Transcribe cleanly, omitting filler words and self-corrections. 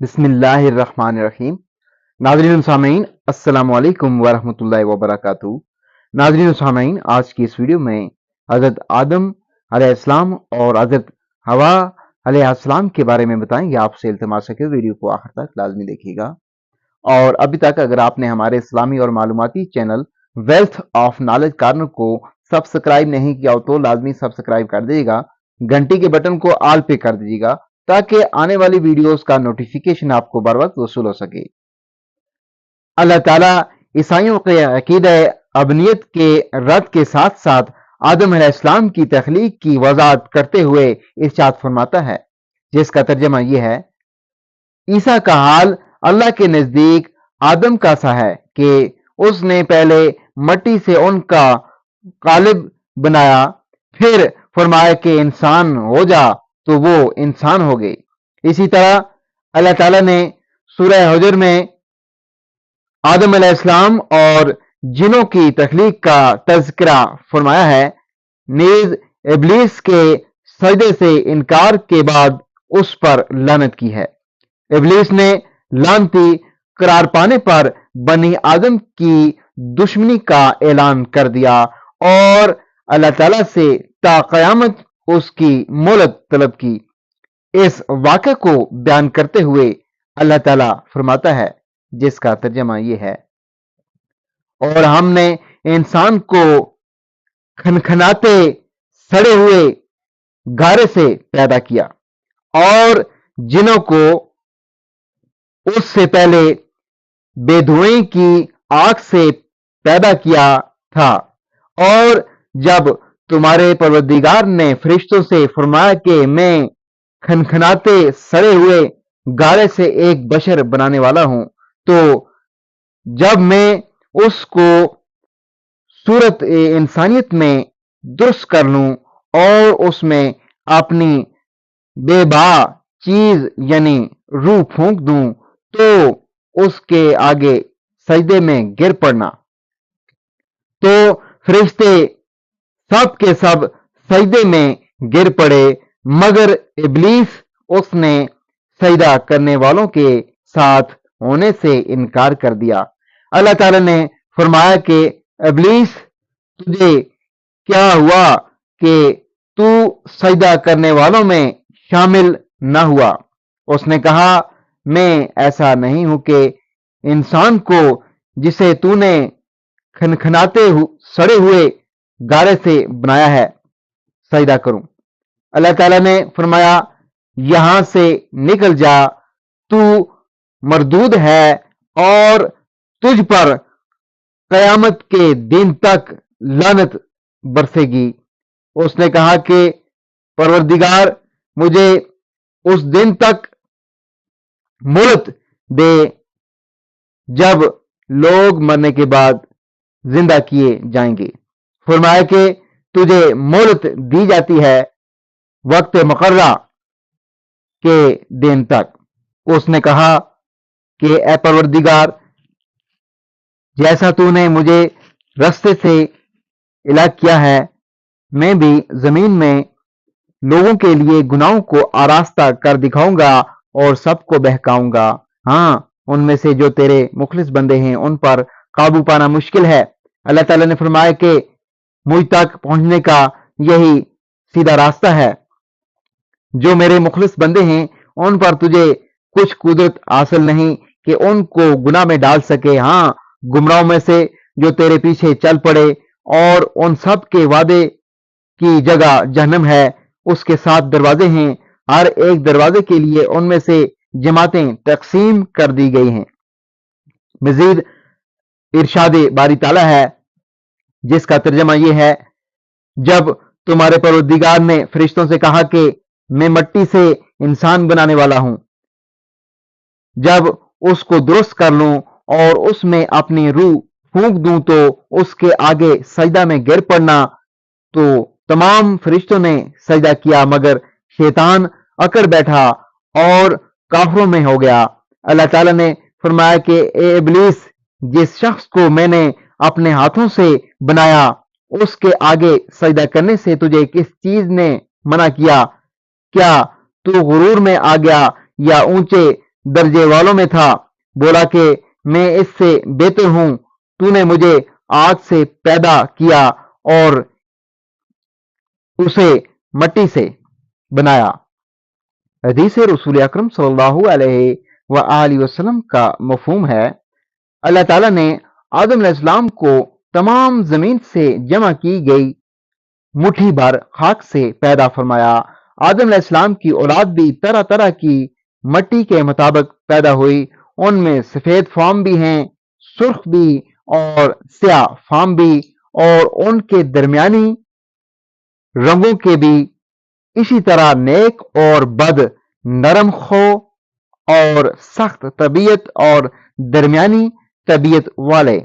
बिस्मिल्लाहिर्रहमानिर्रहीम। नाज़रीन सामीन अस्सलामु अलैकुम वरहमतुल्लाहि वबरकातुहू। नाज़रीन सामीन, आज की इस वीडियो में हज़रत आदम अलैहिस्सलाम और हज़रत हवा अलैहिस्सलाम के बारे में बताएंगे। आपसे इल्तिमास है कि वीडियो को आखिर तक लाजमी देखिएगा। और अभी तक अगर आपने हमारे इस्लामी और मालूमाती channel Wealth of Knowledge Corner को सब्सक्राइब नहीं किया हो तो लाजमी सब्सक्राइब कर दीजिएगा, घंटी के बटन को ऑल पे कर दीजिएगा ताकि आने वाली वीडियोस का नोटिफिकेशन आपको बर वक्त वसूल हो सके। अल्लाह ताला ईसाइयों के अकीदा अबनियत के रद्द के साथ साथ आदम अलैहिस्सलाम की तख्लीक की वजाहत करते हुए इरशाद फरमाता है, जिसका तर्जमा यह है, ईसा का हाल अल्लाह के नजदीक आदम का सा है कि उसने पहले मट्टी से उनका कालिब बनाया, फिर फरमाया कि इंसान हो जा, तो वो इंसान हो गए। इसी तरह अल्लाह ताला ने सूरह हुजर में आदम अलैहिस्सलाम और जिनों की तख्लीक का तज़किरा फरमाया है। नीज इब्लीस के सजदे से इनकार के बाद उस पर लानत की है। इब्लीस ने लानती करार पाने पर बनी आदम की दुश्मनी का ऐलान कर दिया और अल्लाह ताला से ता क़यामत उसकी मोहलत तलब की। इस वाक़े को बयान करते हुए अल्लाह ताला फरमाता है, जिसका तर्जमा ये है, और हमने इंसान को खनखनाते सड़े हुए गारे से पैदा किया और जिनों को उससे पहले बेधुएं की आग से पैदा किया था। और जब तुम्हारे परवरदिगार ने फरिश्तों से फरमाया कि मैं खनखनाते सड़े हुए गारे से एक बशर बनाने वाला हूं, तो जब मैं उसको सूरत इंसानियत में दुरुस्त कर लूं और उसमें अपनी बेबा चीज यानी रूह फूंक दूं, तो उसके आगे सजदे में गिर पड़ना। तो फरिश्ते सब के सब सजदे में गिर पड़े, मगर इब्लीस उसने सजदा करने वालों के साथ होने से इनकार कर दिया। अल्लाह ताला ने फरमाया कि इब्लीस, तुझे क्या हुआ कि तू सजदा करने वालों में शामिल न हुआ? उसने कहा, मैं ऐसा नहीं हूं कि इंसान को जिसे तूने खनखनाते सड़े हुए गारे से बनाया है सजदा करूं। अल्लाह ताला ने फरमाया, यहां से निकल जा, तू मरदूद है और तुझ पर कयामत के दिन तक लानत बरसेगी। उसने कहा कि परवरदिगार, मुझे उस दिन तक मोहलत दे जब लोग मरने के बाद जिंदा किए जाएंगे। फरमाया कि तुझे मोहलत दी जाती है वक्त मुकर्रा के दिन तक। उसने कहा कि ए परवरदिगार, जैसा तूने मुझे रास्ते से इलाज किया है, मैं भी जमीन में लोगों के लिए गुनाहों को आरास्ता कर दिखाऊंगा और सबको बहकाऊंगा। हाँ, उनमें से जो तेरे मुखलिस बंदे हैं उन पर काबू पाना मुश्किल है। अल्लाह ताला ने फरमाया कि मुझ तक पहुंचने का यही सीधा रास्ता है। जो मेरे मुखलिस बंदे हैं उन पर तुझे कुछ कुदरत हासिल नहीं कि उनको गुनाह में डाल सके। हाँ, गुमराहों में से जो तेरे पीछे चल पड़े और उन सब के वादे की जगह जहन्नम है, उसके 7 दरवाजे हैं, हर एक दरवाजे के लिए उनमें से जमातें तकसीम कर दी गई हैं। मजीद इरशाद बारी ताला है, जिसका तर्जमा यह है, जब तुम्हारे परवरदिगार ने फरिश्तों से कहा कि मैं मट्टी से इंसान बनाने वाला हूं, जब उसको दुरुस्त कर लूं और उसमें अपनी रूह फूंक दूं तो उसके आगे सजदा में गिर पड़ना। तो तमाम फरिश्तों ने सजदा किया, मगर शैतान अकड़ बैठा और काफरों में हो गया। अल्लाह ताला ने फरमाया कि ए इब्लीस, जिस शख्स को मैंने अपने हाथों से बनाया उसके आगे सजदा करने से तुझे किस चीज ने मना किया? क्या तू गुरूर में आ गया या ऊंचे درجے والوں میں تھا، بولا کہ میں اس سے بہتر ہوں، تو نے مجھے آگ سے پیدا کیا اور اسے مٹی سے بنایا۔ حدیث رسول اکرم صلی اللہ علیہ وآلہ وسلم کا مفہوم ہے، اللہ تعالیٰ نے آدم علیہ السلام کو تمام زمین سے جمع کی گئی مٹھی بھر خاک سے پیدا فرمایا۔ آدم علیہ السلام کی اولاد بھی طرح طرح کی مٹی کے مطابق پیدا ہوئی، ان میں سفید فام بھی ہیں، سرخ بھی اور سیاہ فام بھی، اور ان کے درمیانی رنگوں کے بھی، اسی طرح نیک اور بد، نرم خو اور سخت طبیعت اور درمیانی طبیعت والے۔